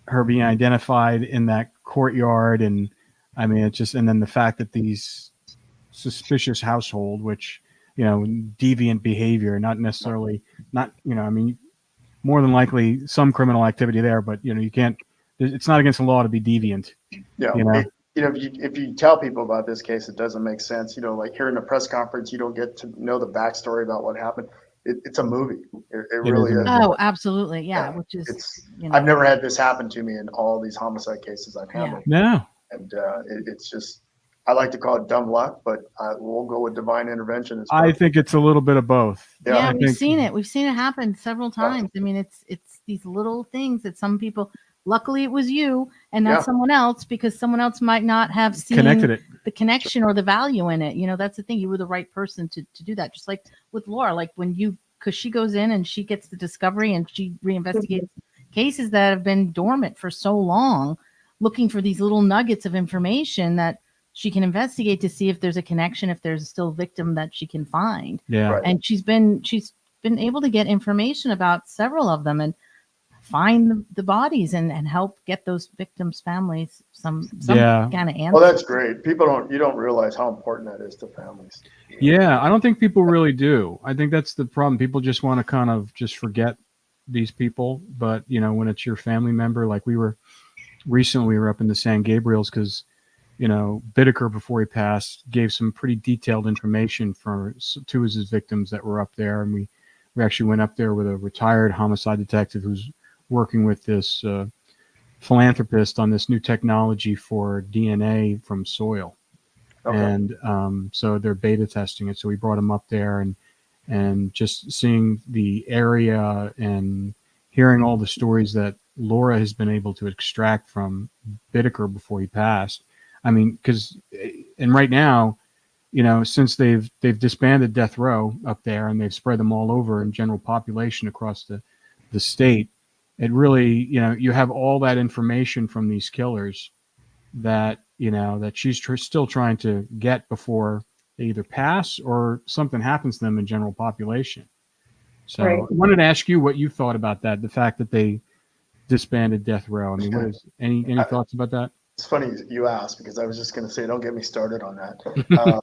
her being identified in that courtyard. And I mean, and then the fact that these suspicious household, which, deviant behavior, not necessarily, I mean, more than likely some criminal activity there, but, you can't, it's not against the law to be deviant. Yeah. If you tell people about this case, it doesn't make sense. Like here in a press conference, you don't get to know the backstory about what happened. It's a movie. It really is. Oh, absolutely. Yeah. Which is, I've never had this happen to me in all these homicide cases I've handled. No. And it's just, I like to call it dumb luck, but we'll go with divine intervention. I think it's a little bit of both. Yeah, we've seen it. We've seen it happen several times. I mean, it's these little things that some people, luckily it was you and not someone else, because someone else might not have seen the connection or the value in it. That's the thing. You were the right person to do that. Just like with Laura, like because she goes in and she gets the discovery and she reinvestigates cases that have been dormant for so long, looking for these little nuggets of information that she can investigate to see if there's a connection, if there's still a victim that she can find. Yeah. Right. And she's been able to get information about several of them and find the bodies and help get those victims' families some kind of answer. Well, that's great. You don't realize how important that is to families. Yeah, I don't think people really do. I think that's the problem. People just want to kind of just forget these people. But, when it's your family member, like we were up in the San Gabriels because, Bittaker, before he passed, gave some pretty detailed information for two of his victims that were up there. And we actually went up there with a retired homicide detective who's working with this philanthropist on this new technology for DNA from soil. Okay. And so they're beta testing it. So we brought him up there and just seeing the area and hearing all the stories that Laura has been able to extract from Bittaker before he passed. I mean, and right now, since they've disbanded death row up there and they've spread them all over in general population across the state, it really, you have all that information from these killers that, that she's still trying to get before they either pass or something happens to them in general population. So Right. I wanted to ask you what you thought about that, the fact that they disbanded Death Row. I mean, what is any thoughts about that? It's funny you asked, because I was just going to say, don't get me started on that.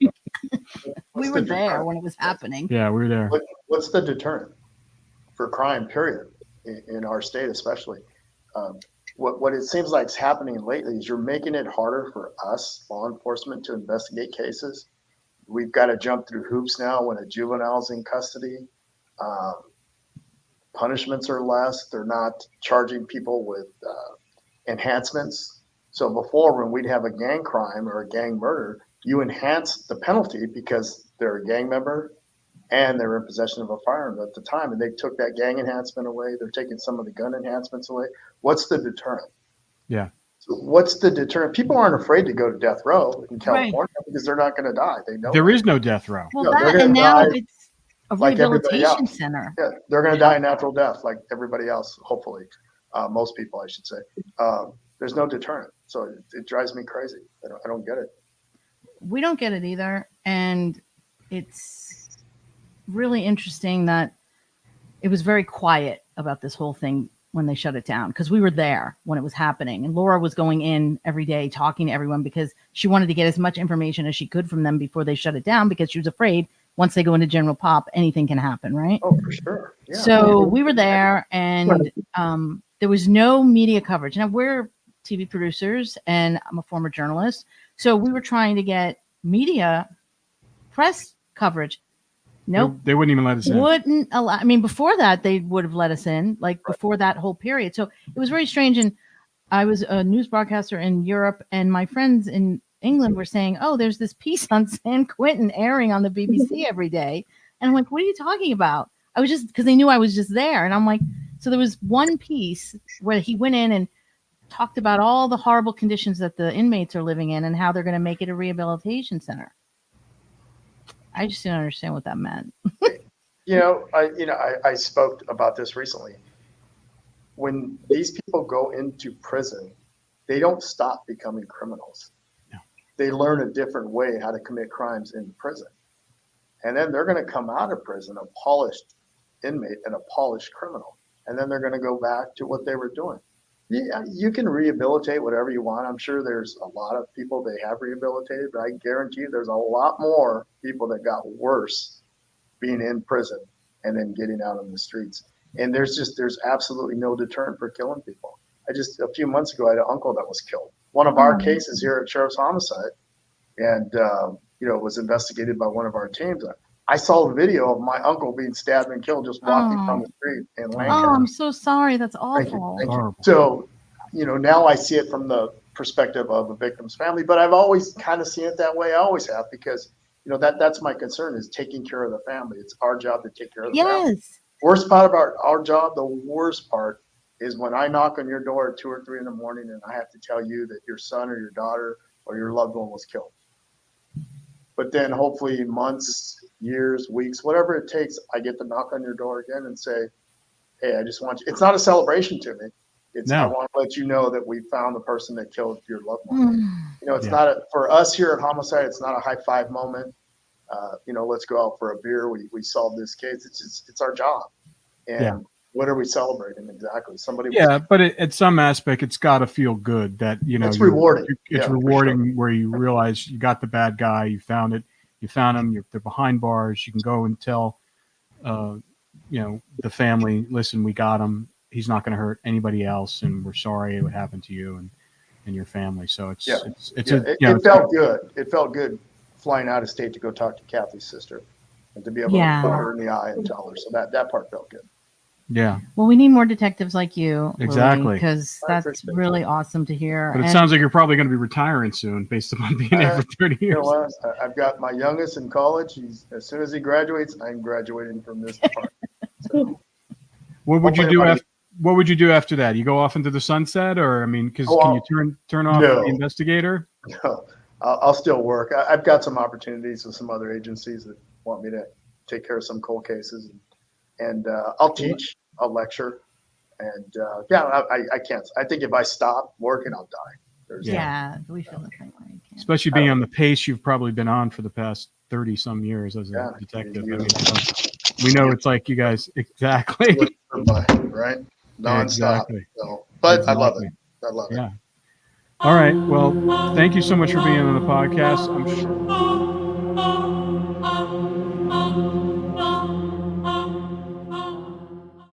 We were there when it was happening. Yeah, we were there. What's the deterrent for crime, period, in our state especially? What it seems like is happening lately is you're making it harder for us, law enforcement, to investigate cases. We've got to jump through hoops now when a juvenile's in custody. Punishments are less. They're not charging people with enhancements. So before, when we'd have a gang crime or a gang murder, you enhance the penalty because they're a gang member and they're in possession of a firearm at the time. And they took that gang enhancement away. They're taking some of the gun enhancements away. What's the deterrent? Yeah. So what's the deterrent? People aren't afraid to go to death row in California because they're not going to die. They know there is no death row. Well, No, that and now it's a like everybody rehabilitation else. center. Yeah, they're going to die a natural death like everybody else, hopefully. Most people, I should say. There's no deterrent. So it drives me crazy. I don't get it. We don't get it either. And it's really interesting that it was very quiet about this whole thing when they shut it down, because we were there when it was happening. And Laura was going in every day talking to everyone because she wanted to get as much information as she could from them before they shut it down, because she was afraid once they go into general pop, anything can happen, right? Oh, for sure. Yeah. So we were there, and there was no media coverage. Now, we're TV producers, and I'm a former journalist. So we were trying to get media press coverage. Nope. They wouldn't even let us in. Wouldn't allow. I mean, before that, they would have let us in, like before that whole period. So it was very strange. And I was a news broadcaster in Europe, and my friends in England were saying, oh, there's this piece on San Quentin airing on the BBC every day. And I'm like, what are you talking about? I was just, because they knew I was just there. And I'm like, so there was one piece where he went in and talked about all the horrible conditions that the inmates are living in and how they're going to make it a rehabilitation center. I just didn't understand what that meant. I spoke about this recently. When these people go into prison, they don't stop becoming criminals. No. They learn a different way how to commit crimes in prison. And then they're going to come out of prison a polished inmate and a polished criminal. And then they're going to go back to what they were doing. Yeah, you can rehabilitate whatever you want. I'm sure there's a lot of people they have rehabilitated, but I guarantee you there's a lot more people that got worse being in prison and then getting out on the streets. And there's absolutely no deterrent for killing people. A few months ago, I had an uncle that was killed. One of our cases here at Sheriff's Homicide, and it was investigated by one of our teams. I saw a video of my uncle being stabbed and killed just walking down the street in Lancaster. Oh, I'm so sorry. That's awful. Thank you. So, now I see it from the perspective of a victim's family, but I've always kind of seen it that way. I always have, because, that's my concern, is taking care of the family. It's our job to take care of the family. Yes. Worst part about our job, the worst part, is when I knock on your door at 2 or 3 in the morning and I have to tell you that your son or your daughter or your loved one was killed. But then hopefully months, years, weeks, whatever it takes, I get to knock on your door again and say, hey, I just want you. It's not a celebration to me. I want to let you know that we found the person that killed your loved one. It's not for us here at Homicide, it's not a high five moment. Let's go out for a beer. We solved this case. It's our job. And what are we celebrating exactly? But at some aspect, it's got to feel good that, it's rewarding. It's rewarding where you realize you got the bad guy, you found it. You found him. They're behind bars. You can go and tell, the family, listen, we got him. He's not going to hurt anybody else, and we're sorry what happened to you and your family. So it felt good. It felt good flying out of state to go talk to Kathy's sister and to be able to look her in the eye and tell her. So that part felt good. Yeah. Well, we need more detectives like you. Exactly. Because that's really awesome to hear. But it sounds like you're probably going to be retiring soon based upon being there for 30 years. I've got my youngest in college. As soon as he graduates, I'm graduating from this department. So, what would you do after that? You go off into the sunset, or because can you turn off the investigator? No, I'll still work. I've got some opportunities with some other agencies that want me to take care of some cold cases, and I'll teach. I'll lecture, And I can't. I think if I stop working, I'll die. Yeah, we feel the same way. Especially being on the pace you've probably been on for the past 30 some years as a detective. I mean, we know it's like you guys exactly right, nonstop. Exactly. So, but I love it. I love it. Yeah. All right. Well, thank you so much for being on the podcast. I'm sure